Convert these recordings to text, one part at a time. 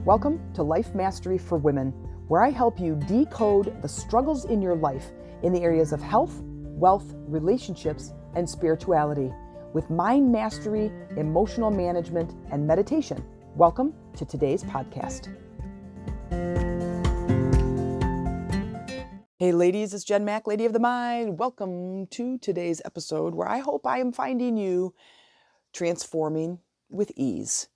Welcome to Life Mastery for Women, where I help you decode the struggles in your life in the areas of health, wealth, relationships, and spirituality with mind mastery, emotional management, and meditation. Welcome to today's podcast. Hey ladies, it's Jen Mack, Lady of the Mind. Welcome to today's episode where I hope I am finding you transforming with ease.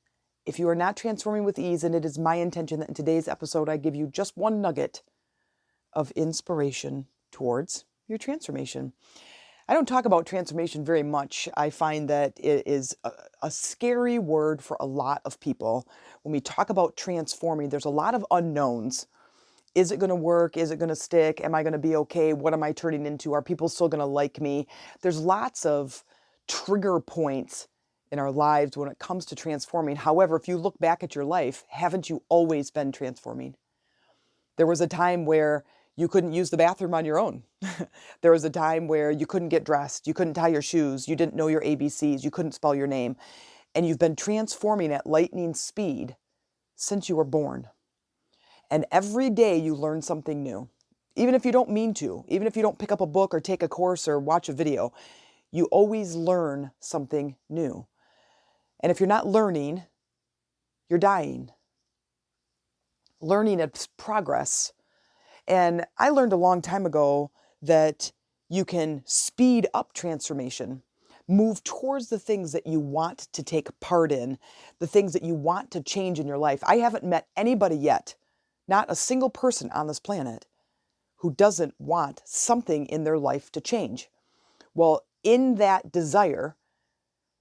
If you are not transforming with ease, and it is my intention that in today's episode I give you just one nugget of inspiration towards your transformation. I don't talk about transformation very much. I find that it is a scary word for a lot of people. When we talk about transforming, there's a lot of unknowns. Is it going to work? Is it going to stick? Am I going to be okay? What am I turning into? Are people still going to like me? There's lots of trigger points in our lives when it comes to transforming. However, if you look back at your life, haven't you always been transforming? There was a time where you couldn't use the bathroom on your own. There was a time where you couldn't get dressed. You couldn't tie your shoes. You didn't know your ABCs. You couldn't spell your name. And you've been transforming at lightning speed since you were born. And every day you learn something new, even if you don't mean to, even if you don't pick up a book or take a course or watch a video, you always learn something new. And if you're not learning, you're dying. Learning is progress. And I learned a long time ago that you can speed up transformation, move towards the things that you want to take part in, the things that you want to change in your life. I haven't met anybody yet, not a single person on this planet, who doesn't want something in their life to change. Well, in that desire,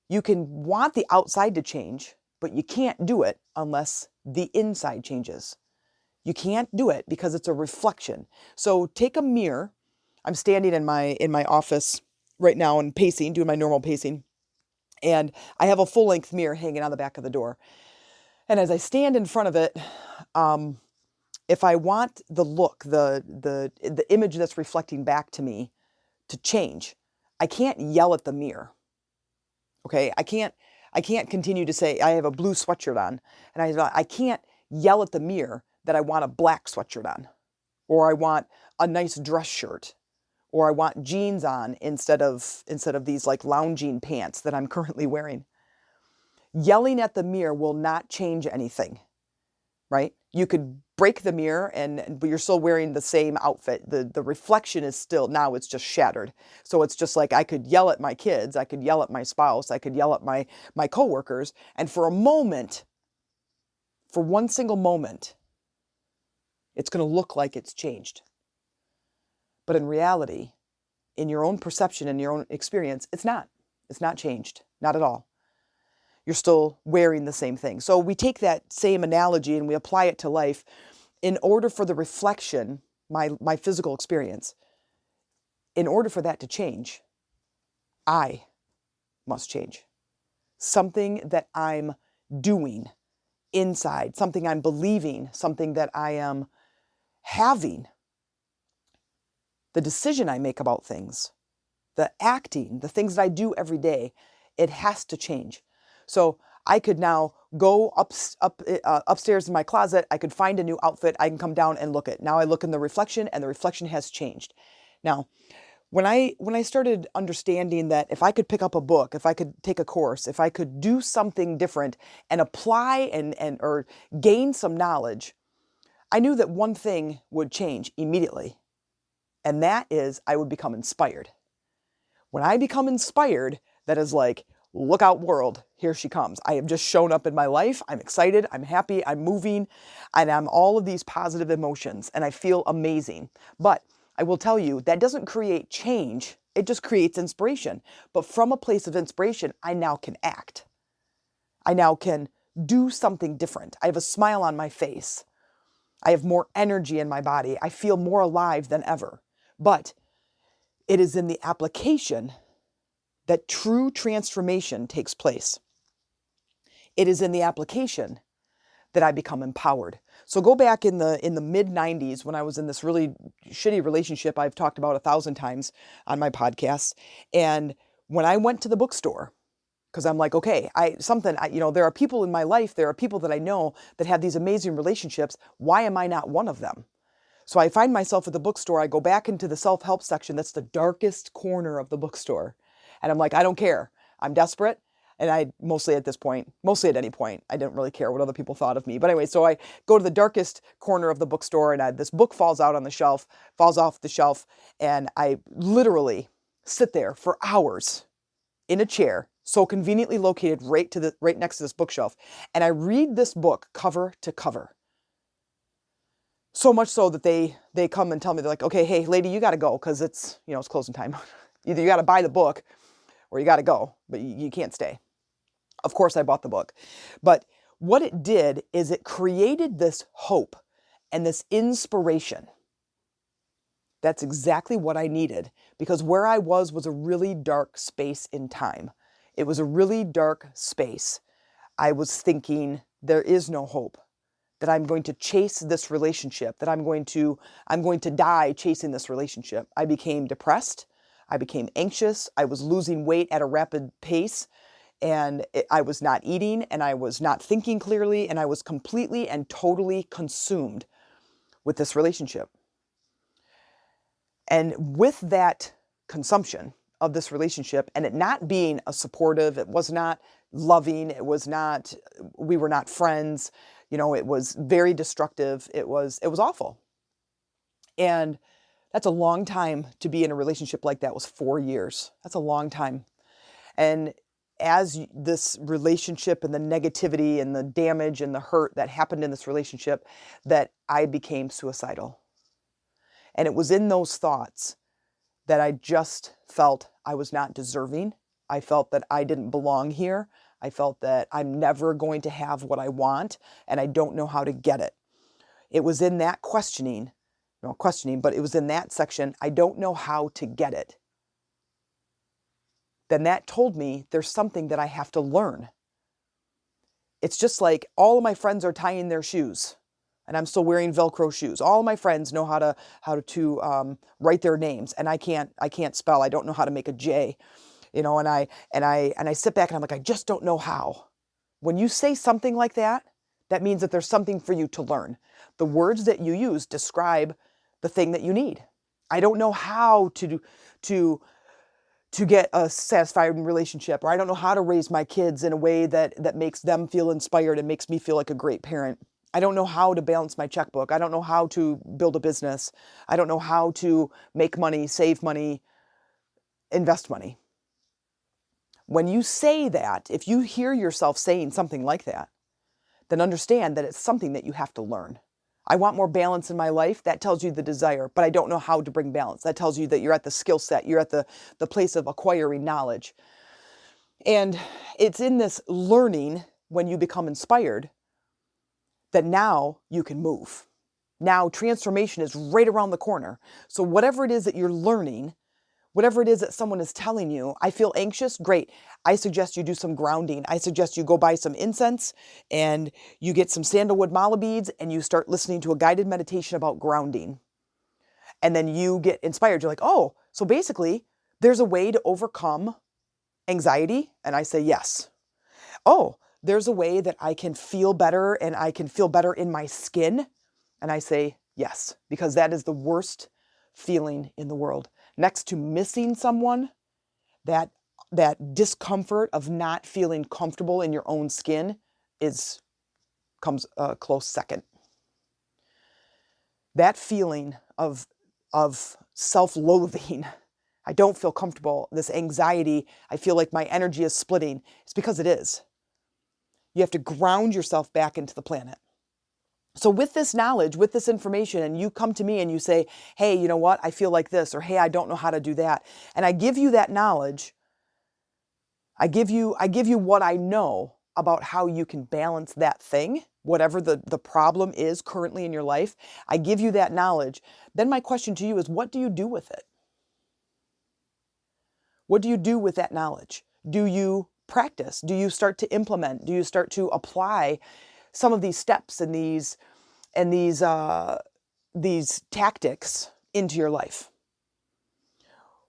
you can want the outside to change, but you can't do it unless the inside changes. You can't do it because it's a reflection. So take a mirror. I'm standing in my office right now and pacing, doing my normal pacing. And I have a full-length mirror hanging on the back of the door. And as I stand in front of it, if I want the look, the image that's reflecting back to me to change, I can't yell at the mirror. Okay, I can't continue to say I have a blue sweatshirt on, and I can't yell at the mirror that I want a black sweatshirt on, or I want a nice dress shirt, or I want jeans on instead of these like lounging pants that I'm currently wearing. Yelling at the mirror will not change anything, right? You could break the mirror but you're still wearing the same outfit. The reflection is still, now it's just shattered. So it's just like I could yell at my kids, I could yell at my spouse, I could yell at my coworkers, and for a moment, for one single moment, it's going to look like it's changed. But in reality, in your own perception and your own experience, it's not. It's not changed. Not at all. You're still wearing the same thing. So we take that same analogy and we apply it to life. In order for the reflection, my physical experience, in order for that to change, I must change. Something that I'm doing inside, something I'm believing, something that I am having, the decision I make about things, the acting, the things that I do every day, it has to change. So I could now go upstairs in my closet. I could find a new outfit. I can come down and look at it. Now I look in the reflection and the reflection has changed. Now, when I started understanding that if I could pick up a book, if I could take a course, if I could do something different and apply or gain some knowledge, I knew that one thing would change immediately. And that is I would become inspired. When I become inspired, that is like, look out world, here she comes. I have just shown up in my life. I'm excited, I'm happy, I'm moving, and I'm all of these positive emotions, and I feel amazing. But I will tell you, that doesn't create change, it just creates inspiration. But from a place of inspiration, I now can act. I now can do something different. I have a smile on my face. I have more energy in my body. I feel more alive than ever. But it is in the application that true transformation takes place. It is in the application that I become empowered. So go back in the mid-90s when I was in this really shitty relationship I've talked about 1,000 times on my podcast. And when I went to the bookstore because I'm like, okay, there are people in my life, there are people that I know that have these amazing relationships. Why am I not one of them? So I find myself at the bookstore. I go back into the self-help section. That's the darkest corner of the bookstore. And I'm like, I don't care. I'm desperate. And I mostly at any point, I didn't really care what other people thought of me. But anyway, so I go to the darkest corner of the bookstore, and this book falls off the shelf, and I literally sit there for hours in a chair, so conveniently located right next to this bookshelf, and I read this book cover to cover. So much so that they come and tell me, they're like, okay, hey, lady, you got to go because it's closing time. Either you got to buy the book or you got to go, but you can't stay. Of course, I bought the book. But what it did is it created this hope and this inspiration. That's exactly what I needed, because where I was a really dark space in time. It was a really dark space. I was thinking there is no hope, that I'm going to chase this relationship, that I'm going to die chasing this relationship. I became depressed. I became anxious. I was losing weight at a rapid pace, and I was not eating, and I was not thinking clearly, and I was completely and totally consumed with this relationship. And with that consumption of this relationship, and it not being a supportive, it was not loving, we were not friends, it was very destructive. It was awful. And that's a long time to be in a relationship like that. Was 4 years. That's a long time. And as this relationship and the negativity and the damage and the hurt that happened in this relationship, that I became suicidal. And it was in those thoughts that I just felt I was not deserving. I felt that I didn't belong here. I felt that I'm never going to have what I want, and I don't know how to get it. It was in that but it was in that section, I don't know how to get it. Then that told me there's something that I have to learn. It's just like all of my friends are tying their shoes, and I'm still wearing Velcro shoes. All of my friends know how to write their names, and I can't spell. I don't know how to make a J. And I sit back and I'm like, I just don't know how. When you say something like that, that means that there's something for you to learn. The words that you use describe the thing that you need. I don't know how to get a satisfying relationship, or I don't know how to raise my kids in a way that makes them feel inspired and makes me feel like a great parent. I don't know how to balance my checkbook. I don't know how to build a business. I don't know how to make money, save money, invest money. When you say that, if you hear yourself saying something like that, then understand that it's something that you have to learn. I want more balance in my life. That tells you the desire, but I don't know how to bring balance. That tells you that you're at the skill set. You're at the place of acquiring knowledge. And it's in this learning, when you become inspired, that now you can move. Now transformation is right around the corner. So whatever it is that you're learning, whatever it is that someone is telling you, I feel anxious, great. I suggest you do some grounding. I suggest you go buy some incense and you get some sandalwood mala beads and you start listening to a guided meditation about grounding. And then you get inspired. You're like, oh, so basically there's a way to overcome anxiety? And I say, yes. Oh, there's a way that I can feel better and I can feel better in my skin? And I say, yes, because that is the worst feeling in the world. Next to missing someone, that discomfort of not feeling comfortable in your own skin comes a close second. That feeling of self-loathing, I don't feel comfortable, this anxiety, I feel like my energy is splitting, it's because it is. You have to ground yourself back into the planet. So with this knowledge, with this information, and you come to me and you say, hey, you know what? I feel like this, or hey, I don't know how to do that. And I give you that knowledge. I give you what I know about how you can balance that thing, whatever the problem is currently in your life. I give you that knowledge. Then my question to you is, what do you do with it? What do you do with that knowledge? Do you practice? Do you start to implement? Do you start to apply some of these steps and these tactics into your life?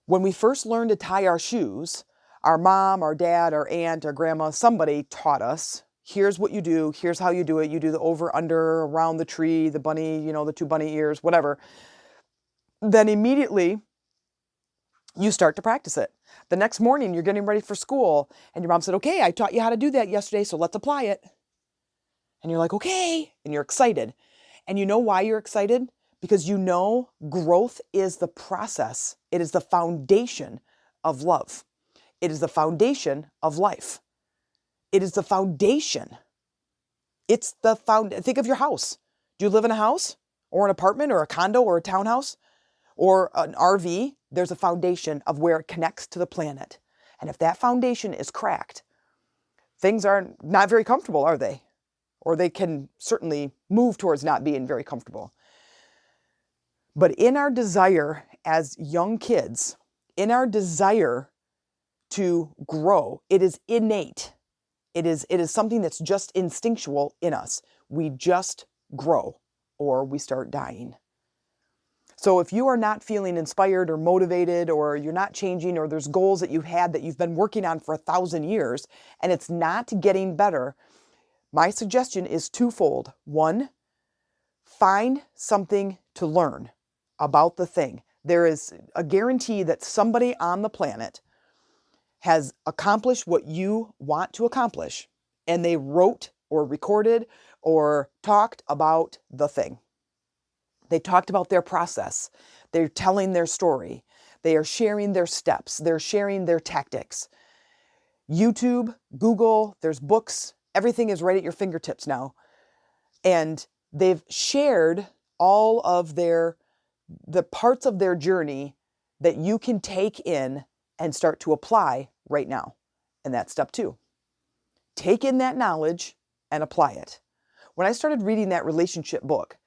When we first learn to tie our shoes, Our mom, our dad, our aunt, our grandma, somebody taught us, here's what you do, here's how you do it. You do the over, under, around the tree, the bunny, the 2 bunny ears, whatever. Then immediately you start to practice it. The next morning you're getting ready for school and your mom said, okay, I taught you how to do that yesterday, so let's apply it. And you're like, okay, and you're excited. And you know why you're excited? Because you know growth is the process. It is the foundation of love. It is the foundation of life. It is the foundation. It's the think of your house. Do you live in a house or an apartment or a condo or a townhouse or an RV? There's a foundation of where it connects to the planet. And if that foundation is cracked, things are not very comfortable, are they? Or they can certainly move towards not being very comfortable. But in our desire as young kids, in our desire to grow, it is innate. It is something that's just instinctual in us. We just grow or we start dying. So if you are not feeling inspired or motivated, or you're not changing, or there's goals that you've had that you've been working on for 1,000 years and it's not getting better, my suggestion is twofold. One, find something to learn about the thing. There is a guarantee that somebody on the planet has accomplished what you want to accomplish, and they wrote or recorded or talked about the thing. They talked about their process. They're telling their story. They are sharing their steps. They're sharing their tactics. YouTube, Google, there's books. Everything is right at your fingertips now. And they've shared all of the parts of their journey that you can take in and start to apply right now. And that's step 2. Take in that knowledge and apply it. When I started reading that relationship book,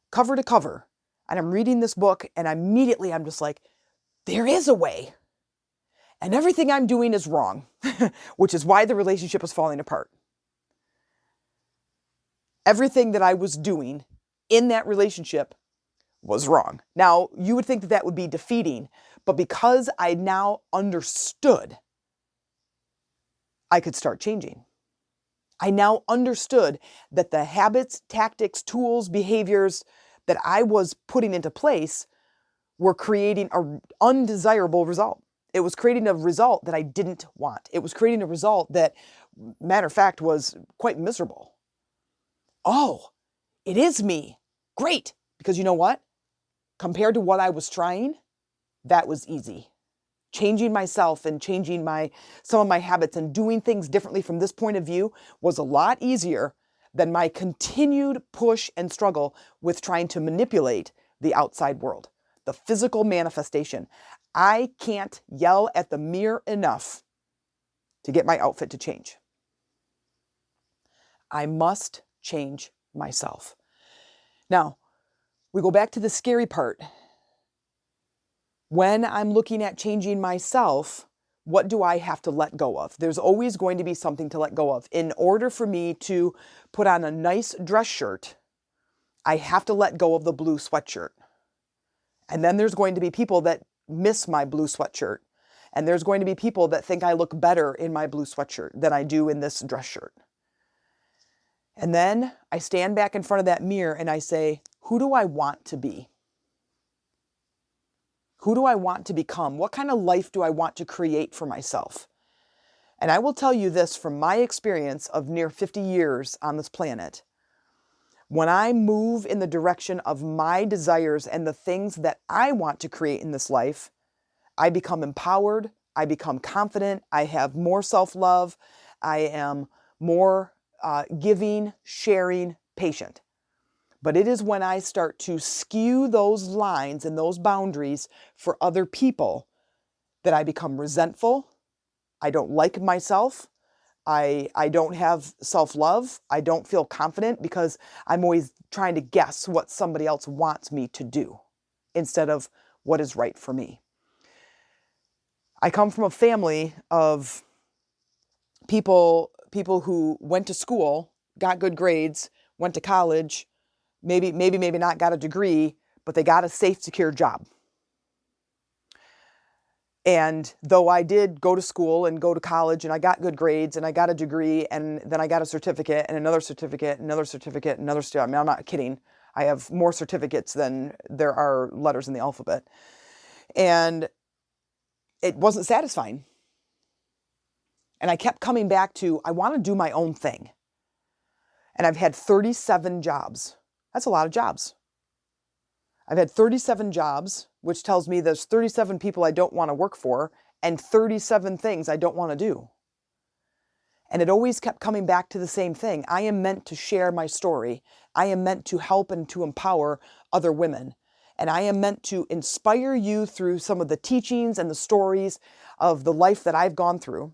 cover to cover, and I'm reading this book and immediately I'm just like, there is a way. And everything I'm doing is wrong, which is why the relationship was falling apart. Everything that I was doing in that relationship was wrong. Now, you would think that that would be defeating, but because I now understood, I could start changing. I now understood that the habits, tactics, tools, behaviors that I was putting into place were creating an undesirable result. It was creating a result that I didn't want. It was creating a result that, matter of fact, was quite miserable. Oh, it is me. Great. Because you know what? Compared to what I was trying, that was easy. Changing myself and changing some of my habits and doing things differently from this point of view was a lot easier than my continued push and struggle with trying to manipulate the outside world, the physical manifestation. I can't yell at the mirror enough to get my outfit to change. I must change myself. Now, we go back to the scary part. When I'm looking at changing myself, what do I have to let go of? There's always going to be something to let go of. In order for me to put on a nice dress shirt, I have to let go of the blue sweatshirt. And then there's going to be people that miss my blue sweatshirt. And there's going to be people that think I look better in my blue sweatshirt than I do in this dress shirt. And then I stand back in front of that mirror and I say, who do I want to be? Who do I want to become? What kind of life do I want to create for myself? And I will tell you this from my experience of near 50 years on this planet. When I move in the direction of my desires and the things that I want to create in this life, I become empowered, I become confident, I have more self-love, I am more giving, sharing, patient. But it is when I start to skew those lines and those boundaries for other people that I become resentful. I don't like myself. I don't have self-love. I don't feel confident because I'm always trying to guess what somebody else wants me to do instead of what is right for me. I come from a family of people who went to school, got good grades, went to college, maybe not got a degree, but they got a safe, secure job. And though I did go to school and go to college and I got good grades and I got a degree and then I got a certificate and another certificate, another certificate, another I mean, I'm not kidding. I have more certificates than there are letters in the alphabet. And it wasn't satisfying. And I kept coming back to, I want to do my own thing. And I've had 37 jobs. That's a lot of jobs. I've had 37 jobs, which tells me there's 37 people I don't want to work for and 37 things I don't want to do. And it always kept coming back to the same thing. I am meant to share my story. I am meant to help and to empower other women. And I am meant to inspire you through some of the teachings and the stories of the life that I've gone through.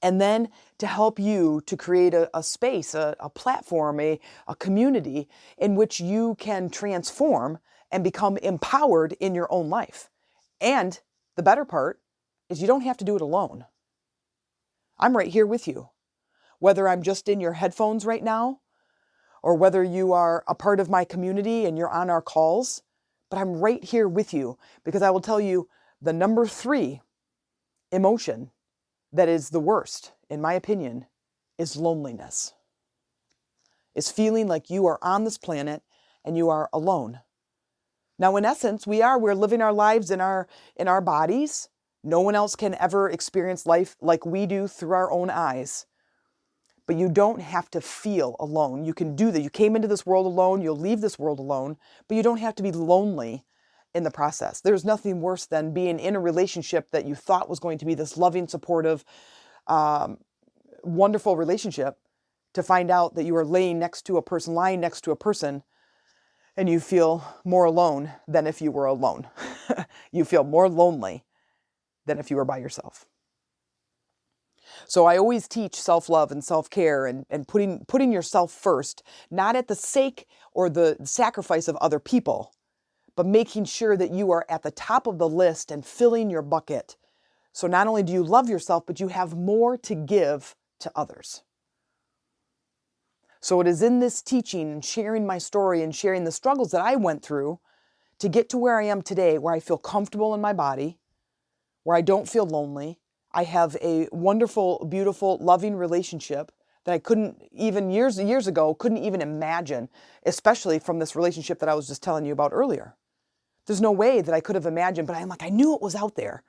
And then to help you to create a space, a platform, a community in which you can transform and become empowered in your own life. And the better part is you don't have to do it alone. I'm right here with you. Whether I'm just in your headphones right now, or whether you are a part of my community and you're on our calls, but I'm right here with you because I will tell you the number 3 emotion that is the worst, in my opinion, is loneliness. Is feeling like you are on this planet and you are alone. Now, in essence, we're living our lives in our bodies. No one else can ever experience life like we do through our own eyes. But you don't have to feel alone. You can do that. You came into this world alone. You'll leave this world alone, but you don't have to be lonely in the process. There's nothing worse than being in a relationship that you thought was going to be this loving, supportive, wonderful relationship, to find out that you are lying next to a person, and you feel more alone than if you were alone. You feel more lonely than if you were by yourself. So I always teach self-love and self-care and putting yourself first, not at the sake or the sacrifice of other people, but making sure that you are at the top of the list and filling your bucket. So not only do you love yourself, but you have more to give to others. So it is in this teaching and sharing my story and sharing the struggles that I went through to get to where I am today, where I feel comfortable in my body, where I don't feel lonely. I have a wonderful, beautiful, loving relationship that I couldn't even years ago, couldn't even imagine, especially from this relationship that I was just telling you about earlier. There's no way that I could have imagined, but I knew it was out there.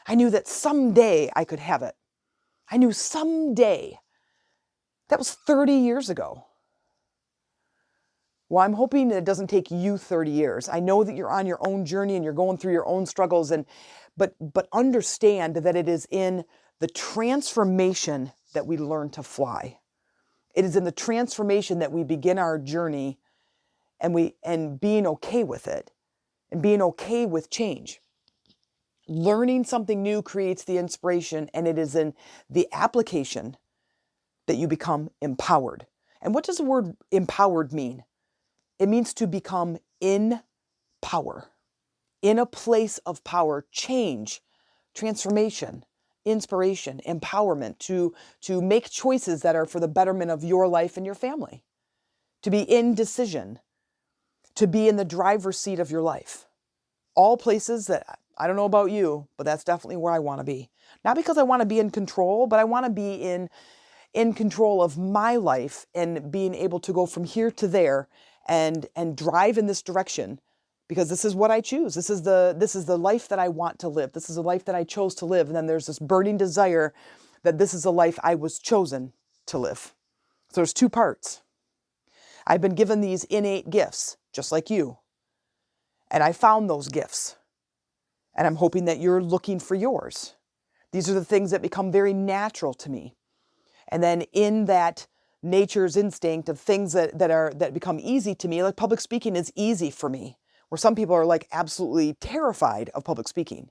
I knew that someday I could have it. I knew someday. That was 30 years ago. Well, I'm hoping that it doesn't take you 30 years. I know that you're on your own journey and you're going through your own struggles, but understand that it is in the transformation that we learn to fly. It is in the transformation that we begin our journey and being okay with it and being okay with change. Learning something new creates the inspiration, and it is in the application that you become empowered. And what does the word empowered mean? It means to become in power, in a place of power, change, transformation, inspiration, empowerment, to make choices that are for the betterment of your life and your family, to be in decision, to be in the driver's seat of your life. All places that, I don't know about you, but that's definitely where I want to be. Not because I want to be in control, but I want to be in control of my life and being able to go from here to there and drive in this direction, because this is what I choose. This is the life that I want to live. This is the life that I chose to live. And then there's this burning desire that this is the life I was chosen to live. So there's 2 parts. I've been given these innate gifts, just like you. And I found those gifts. And I'm hoping that you're looking for yours. These are the things that become very natural to me. And then in that nature's instinct of things that become easy to me, like public speaking is easy for me, where some people are like absolutely terrified of public speaking.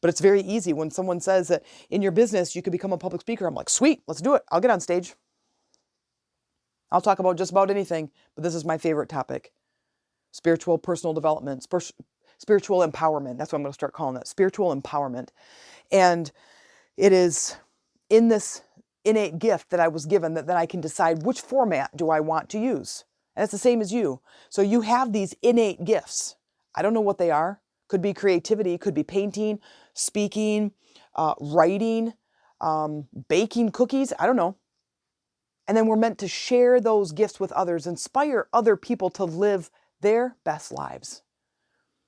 But it's very easy when someone says that in your business you could become a public speaker. I'm like, sweet, let's do it. I'll get on stage. I'll talk about just about anything, but this is my favorite topic. Spiritual personal development, spiritual empowerment. That's what I'm going to start calling it, spiritual empowerment. And it is in this innate gift that I was given that then I can decide which format do I want to use. And it's the same as you. So you have these innate gifts. I don't know what they are. Could be creativity, could be painting, speaking, writing, baking cookies, I don't know. And then we're meant to share those gifts with others, inspire other people to live their best lives.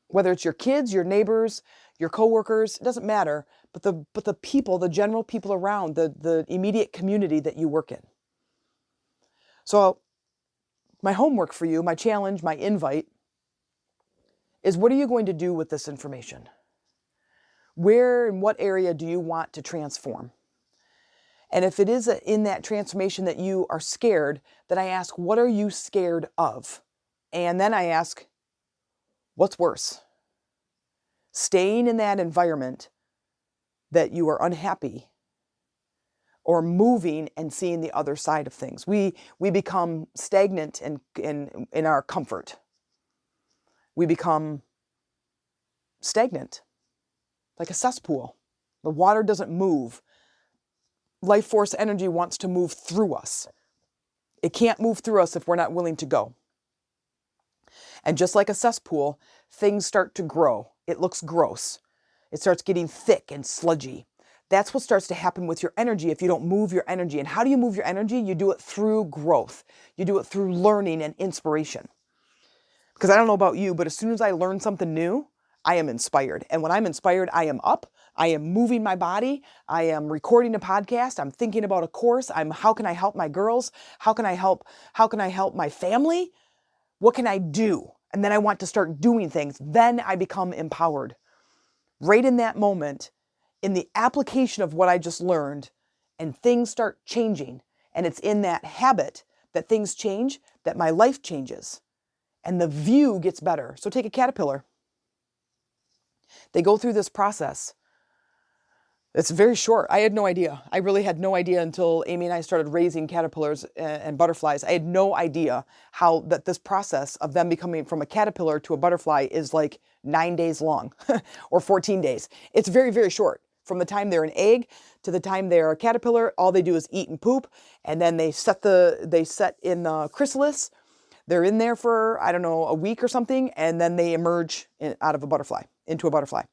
Whether it's your kids, your neighbors, your coworkers, it doesn't matter, but the people, the general people around, the immediate community that you work in. So my homework for you, my challenge, my invite is, what are you going to do with this information? Where and what area do you want to transform? And if it is in that transformation that you are scared, then I ask, what are you scared of? And then I ask, what's worse? Staying in that environment that you are unhappy, or moving and seeing the other side of things. We become stagnant in our comfort. We become stagnant, like a cesspool. The water doesn't move. Life force energy wants to move through us. It can't move through us if we're not willing to go. And just like a cesspool, things start to grow. It looks gross. It starts getting thick and sludgy. That's what starts to happen with your energy if you don't move your energy. And how do you move your energy? You do it through growth. You do it through learning and inspiration. Because I don't know about you, but as soon as I learn something new, I am inspired. And when I'm inspired, I am up. I am moving my body. I am recording a podcast. I'm thinking about a course. How can I help my girls? How can I help my family? What can I do? And then I want to start doing things. Then I become empowered. Right in that moment, in the application of what I just learned, and things start changing. And it's in that habit that things change, that my life changes. And the view gets better. So take a caterpillar. They go through this process. It's very short. I had no idea. I really had no idea until Amy and I started raising caterpillars and butterflies. I had no idea how that this process of them becoming from a caterpillar to a butterfly is like 9 days long or 14 days. It's very, very short. From the time they're an egg to the time they're a caterpillar, all they do is eat and poop. And then they set in the chrysalis. They're in there for, I don't know, a week or something. And then they emerge out of a butterfly into a butterfly.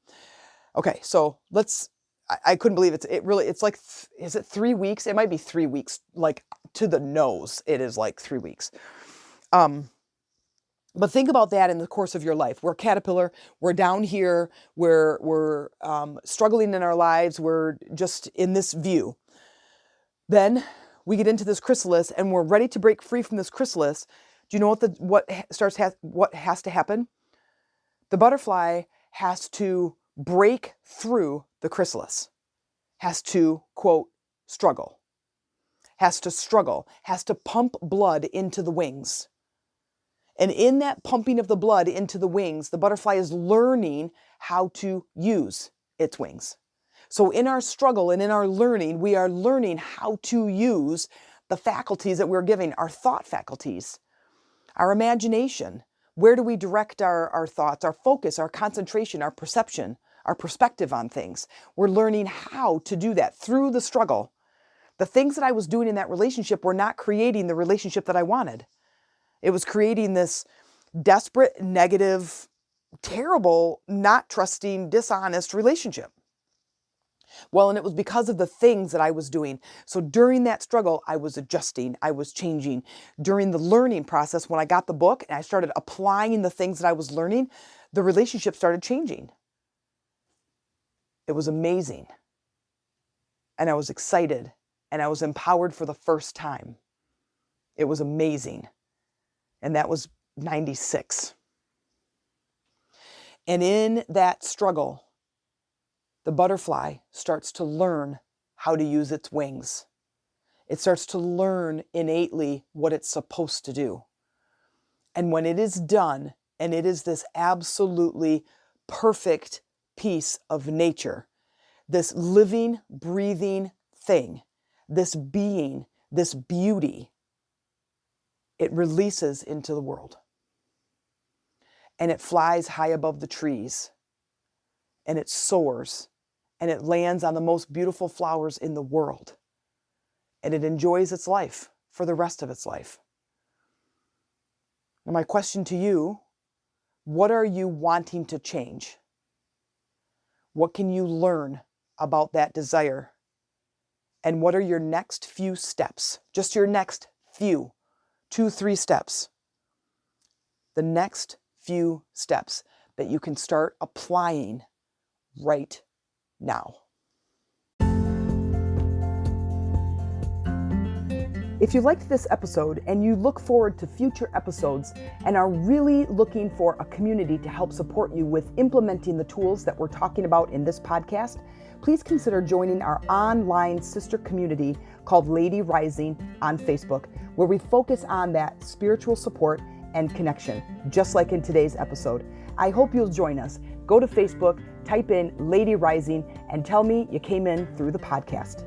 Okay. So I couldn't believe it's like, is it 3 weeks? It might be 3 weeks, like to the nose. It is like 3 weeks. But think about that in the course of your life. We're a caterpillar. We're down here. We're struggling in our lives. We're just in this view. Then we get into this chrysalis and we're ready to break free from this chrysalis. Do you know what has to happen? The butterfly has to break through the chrysalis, has to, quote, struggle, has to pump blood into the wings. And in that pumping of the blood into the wings, the butterfly is learning how to use its wings. So in our struggle and in our learning, we are learning how to use the faculties that we're giving, our thought faculties, our imagination. Where do we direct our thoughts, our focus, our concentration, our perception, our perspective on things? We're learning how to do that through the struggle. The things that I was doing in that relationship were not creating the relationship that I wanted. It was creating this desperate, negative, terrible, not trusting, dishonest relationship. Well, and it was because of the things that I was doing. So during that struggle, I was adjusting, I was changing. During the learning process, when I got the book and I started applying the things that I was learning, the relationship started changing. It was amazing. And I was excited and I was empowered for the first time. It was amazing. And that was 96. And in that struggle, the butterfly starts to learn how to use its wings. It starts to learn innately what it's supposed to do. And when it is done, and it is this absolutely perfect piece of nature, this living, breathing thing, this being, this beauty, it releases into the world. And it flies high above the trees. And it soars. And it lands on the most beautiful flowers in the world. And it enjoys its life for the rest of its life. Now, my question to you, what are you wanting to change? What can you learn about that desire? And what are your next few steps? Just your next few, 2, 3 steps. The next few steps that you can start applying right now. If you liked this episode and you look forward to future episodes and are really looking for a community to help support you with implementing the tools that we're talking about in this podcast, please consider joining our online sister community called Lady Rising on Facebook, where we focus on that spiritual support and connection, just like in today's episode. I hope you'll join us. Go to Facebook, type in Lady Rising, and tell me you came in through the podcast.